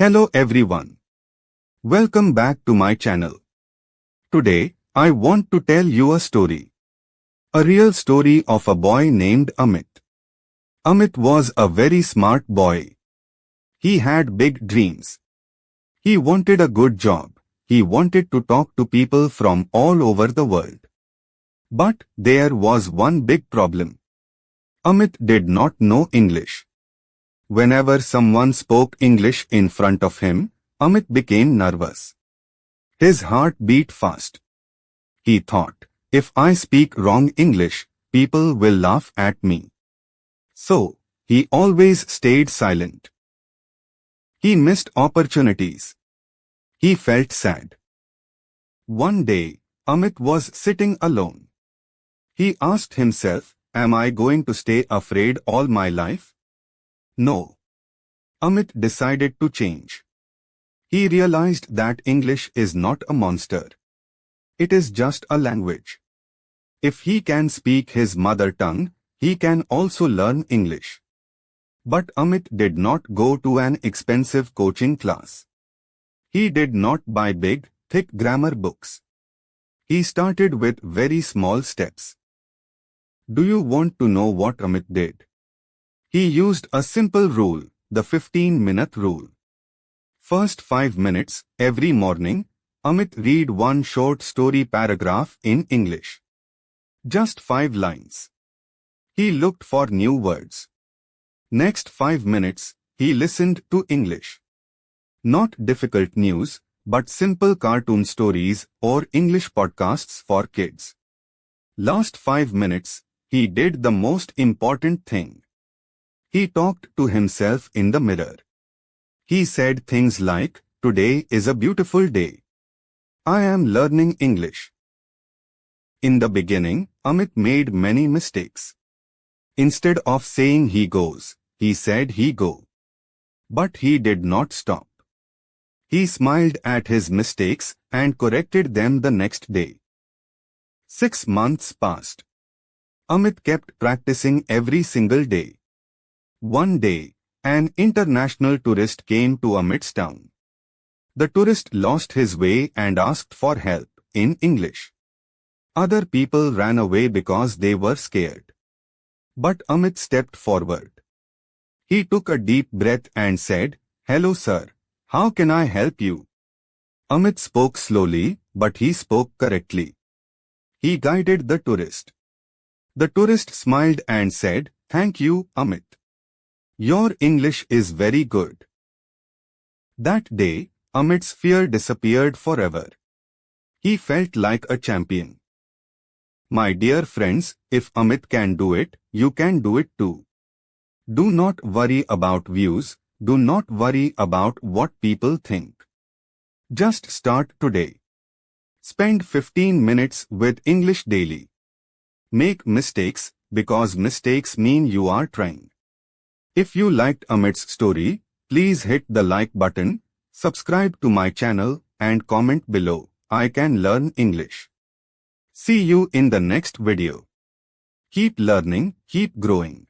Hello everyone. Welcome back to my channel. Today, I want to tell you a story. A real story of a boy named Amit. Amit was a very smart boy. He had big dreams. He wanted a good job. He wanted to talk to people from all over the world. But there was one big problem. Amit did not know English. Whenever someone spoke English in front of him, Amit became nervous. His heart beat fast. He thought, if I speak wrong English, people will laugh at me. So, he always stayed silent. He missed opportunities. He felt sad. One day, Amit was sitting alone. He asked himself, am I going to stay afraid all my life? No. Amit decided to change. He realized that English is not a monster. It is just a language. If he can speak his mother tongue, he can also learn English. But Amit did not go to an expensive coaching class. He did not buy big, thick grammar books. He started with very small steps. Do you want to know what Amit did? He used a simple rule, the 15-minute rule. First 5 minutes, every morning, Amit read one short story paragraph in English. Just 5 lines. He looked for new words. Next 5 minutes, he listened to English. Not difficult news, but simple cartoon stories or English podcasts for kids. Last 5 minutes, he did the most important thing. He talked to himself in the mirror. He said things like, today is a beautiful day. I am learning English. In the beginning, Amit made many mistakes. Instead of saying he goes, he said he go. But he did not stop. He smiled at his mistakes and corrected them the next day. 6 months passed. Amit kept practicing every single day. One day, an international tourist came to Amit's town. The tourist lost his way and asked for help in English. Other people ran away because they were scared. But Amit stepped forward. He took a deep breath and said, "Hello sir, how can I help you?" Amit spoke slowly, but he spoke correctly. He guided the tourist. The tourist smiled and said, "Thank you, Amit. Your English is very good." That day, Amit's fear disappeared forever. He felt like a champion. My dear friends, if Amit can do it, you can do it too. Do not worry about views. Do not worry about what people think. Just start today. Spend 15 minutes with English daily. Make mistakes, because mistakes mean you are trying. If you liked Amit's story, please hit the like button, subscribe to my channel and comment below. I can learn English. See you in the next video. Keep learning, keep growing.